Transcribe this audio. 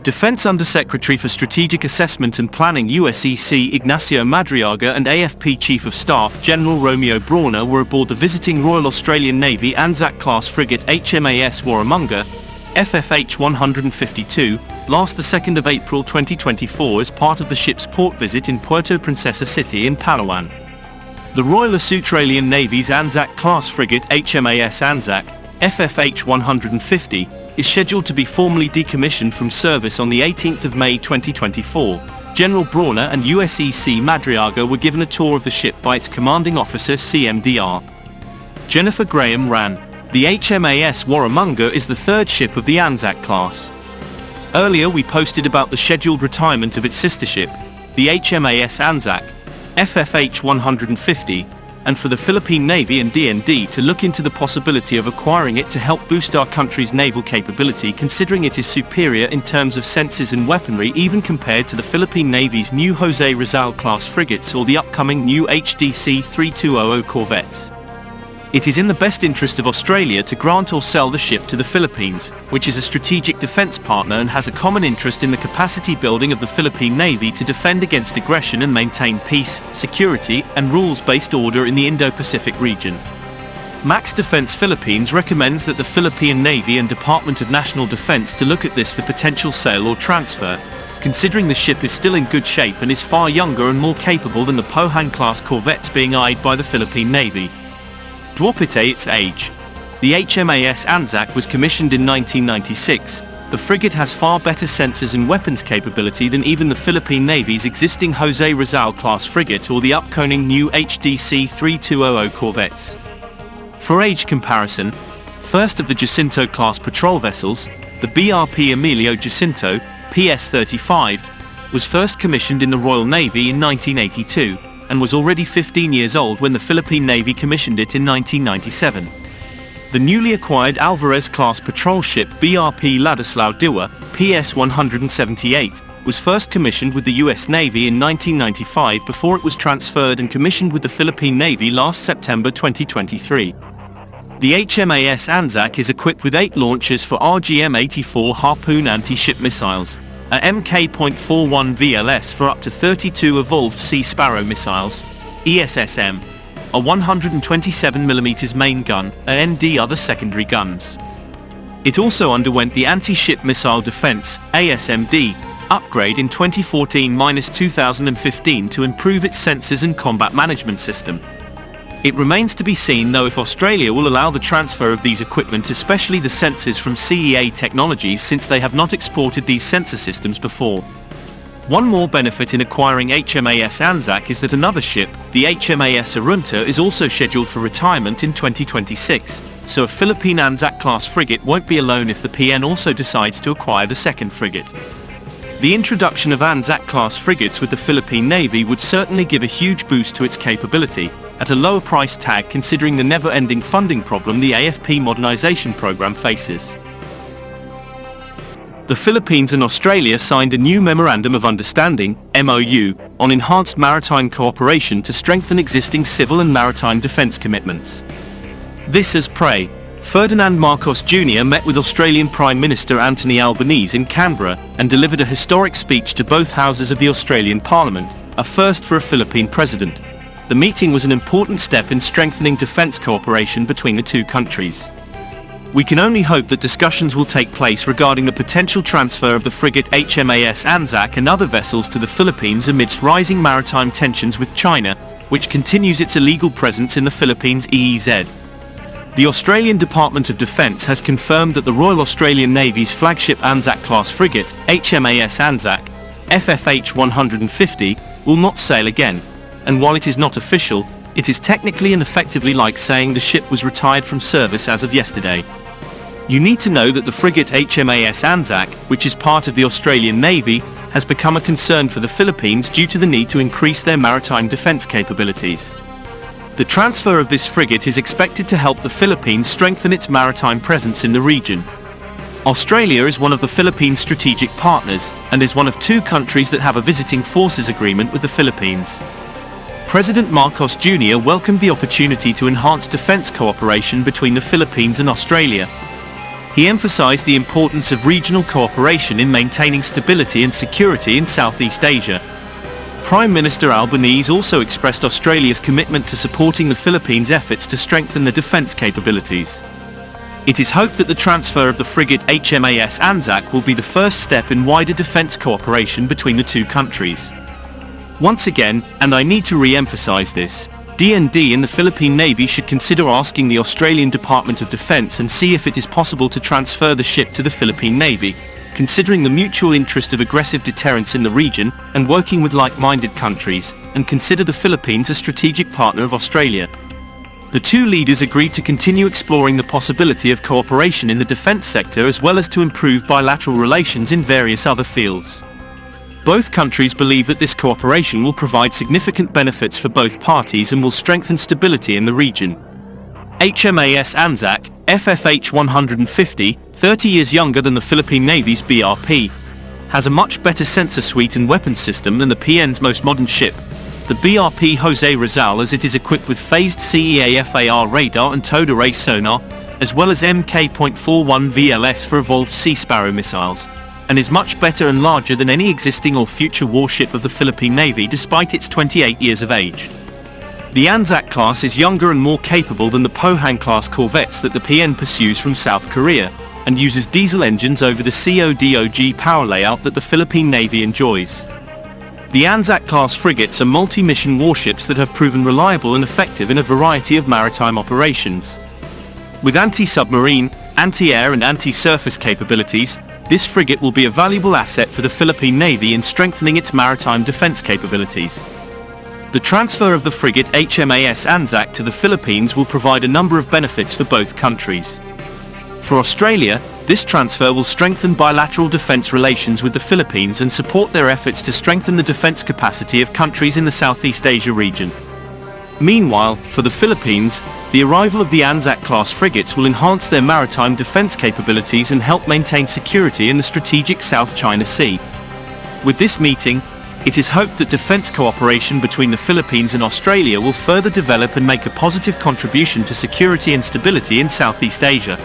Defense Undersecretary for Strategic Assessment and Planning USEC Ignacio Madriaga and AFP Chief of Staff General Romeo Brawner were aboard the visiting Royal Australian Navy ANZAC-class frigate HMAS Warramunga, FFH 152, last the 2nd of April 2024 as part of the ship's port visit in Puerto Princesa City in Palawan. The Royal Australian Navy's ANZAC-class frigate HMAS ANZAC, FFH 150, is scheduled to be formally decommissioned from service on the 18th of May 2024. General Brawner and USEC Madriaga were given a tour of the ship by its commanding officer CMDR Jennifer Graham Ran. The HMAS Warramunga is the third ship of the ANZAC class. Earlier we posted about the scheduled retirement of its sister ship, the HMAS ANZAC, FFH 150, and for the Philippine Navy and DND to look into the possibility of acquiring it to help boost our country's naval capability, considering it is superior in terms of sensors and weaponry even compared to the Philippine Navy's new Jose Rizal-class frigates or the upcoming new HDC 3200 corvettes. It is in the best interest of Australia to grant or sell the ship to the Philippines, which is a strategic defense partner and has a common interest in the capacity building of the Philippine Navy to defend against aggression and maintain peace, security, and rules-based order in the Indo-Pacific region. Max Defense Philippines recommends that the Philippine Navy and Department of National Defense to look at this for potential sale or transfer, considering the ship is still in good shape and is far younger and more capable than the Pohang-class corvettes being eyed by the Philippine Navy. Dwarpite its age. The HMAS ANZAC was commissioned in 1996. The frigate has far better sensors and weapons capability than even the Philippine Navy's existing Jose Rizal-class frigate or the upcoming new HDC 3200 corvettes. For age comparison, first of the Jacinto-class patrol vessels, the BRP Emilio Jacinto, PS-35, was first commissioned in the Royal Navy in 1982, and was already 15 years old when the Philippine Navy commissioned it in 1997. The newly acquired Alvarez-class patrol ship BRP Ladislao Diwa, PS-178, was first commissioned with the US Navy in 1995 before it was transferred and commissioned with the Philippine Navy last September 2023. The HMAS ANZAC is equipped with 8 launchers for RGM-84 Harpoon anti-ship missiles, a Mk.41 VLS for up to 32 evolved Sea Sparrow missiles, ESSM, a 127mm main gun, and ND other secondary guns. It also underwent the Anti-Ship Missile Defense, ASMD, upgrade in 2014-2015 to improve its sensors and combat management system. It remains to be seen though if Australia will allow the transfer of these equipment, especially the sensors from CEA Technologies, since they have not exported these sensor systems before. One more benefit in acquiring HMAS ANZAC is that another ship, the HMAS Arunta, is also scheduled for retirement in 2026, so a Philippine ANZAC-class frigate won't be alone if the PN also decides to acquire the second frigate. The introduction of ANZAC-class frigates with the Philippine Navy would certainly give a huge boost to its capability, at a lower price tag considering the never-ending funding problem the AFP modernization program faces. The Philippines and Australia signed a new Memorandum of Understanding, MOU, on enhanced maritime cooperation to strengthen existing civil and maritime defense commitments. This as Pre. Ferdinand Marcos Jr. met with Australian Prime Minister Anthony Albanese in Canberra and delivered a historic speech to both houses of the Australian Parliament, a first for a Philippine president. The meeting was an important step in strengthening defense cooperation between the two countries. We can only hope that discussions will take place regarding the potential transfer of the frigate HMAS ANZAC and other vessels to the Philippines amidst rising maritime tensions with China, which continues its illegal presence in the Philippines' EEZ. The Australian Department of Defence has confirmed that the Royal Australian Navy's flagship ANZAC-class frigate, HMAS ANZAC, FFH 150, will not sail again, and while it is not official, it is technically and effectively like saying the ship was retired from service as of yesterday. You need to know that the frigate HMAS ANZAC, which is part of the Australian Navy, has become a concern for the Philippines due to the need to increase their maritime defence capabilities. The transfer of this frigate is expected to help the Philippines strengthen its maritime presence in the region. Australia is one of the Philippines' strategic partners, and is one of 2 countries that have a visiting forces agreement with the Philippines. President Marcos Jr. welcomed the opportunity to enhance defense cooperation between the Philippines and Australia. He emphasized the importance of regional cooperation in maintaining stability and security in Southeast Asia. Prime Minister Albanese also expressed Australia's commitment to supporting the Philippines' efforts to strengthen their defense capabilities. It is hoped that the transfer of the frigate HMAS ANZAC will be the first step in wider defense cooperation between the 2 countries. Once again, and I need to re-emphasize this, D&D and the Philippine Navy should consider asking the Australian Department of Defense and see if it is possible to transfer the ship to the Philippine Navy, considering the mutual interest of aggressive deterrence in the region and working with like-minded countries, and consider the Philippines a strategic partner of Australia. The 2 leaders agreed to continue exploring the possibility of cooperation in the defense sector as well as to improve bilateral relations in various other fields. Both countries believe that this cooperation will provide significant benefits for both parties and will strengthen stability in the region. HMAS ANZAC, FFH 150, 30 years younger than the Philippine Navy's BRP, has a much better sensor suite and weapons system than the PN's most modern ship, the BRP Jose Rizal, as it is equipped with phased CEAFAR radar and towed array sonar, as well as Mk.41 VLS for evolved Sea Sparrow missiles, and is much better and larger than any existing or future warship of the Philippine Navy despite its 28 years of age. The ANZAC class is younger and more capable than the Pohang class corvettes that the PN pursues from South Korea, and uses diesel engines over the CODOG power layout that the Philippine Navy enjoys. The ANZAC class frigates are multi-mission warships that have proven reliable and effective in a variety of maritime operations. With anti-submarine, anti-air and anti-surface capabilities, this frigate will be a valuable asset for the Philippine Navy in strengthening its maritime defense capabilities. The transfer of the frigate HMAS ANZAC to the Philippines will provide a number of benefits for both countries. For Australia, this transfer will strengthen bilateral defense relations with the Philippines and support their efforts to strengthen the defense capacity of countries in the Southeast Asia region. Meanwhile, for the Philippines, the arrival of the ANZAC-class frigates will enhance their maritime defense capabilities and help maintain security in the strategic South China Sea. With this meeting, it is hoped that defense cooperation between the Philippines and Australia will further develop and make a positive contribution to security and stability in Southeast Asia.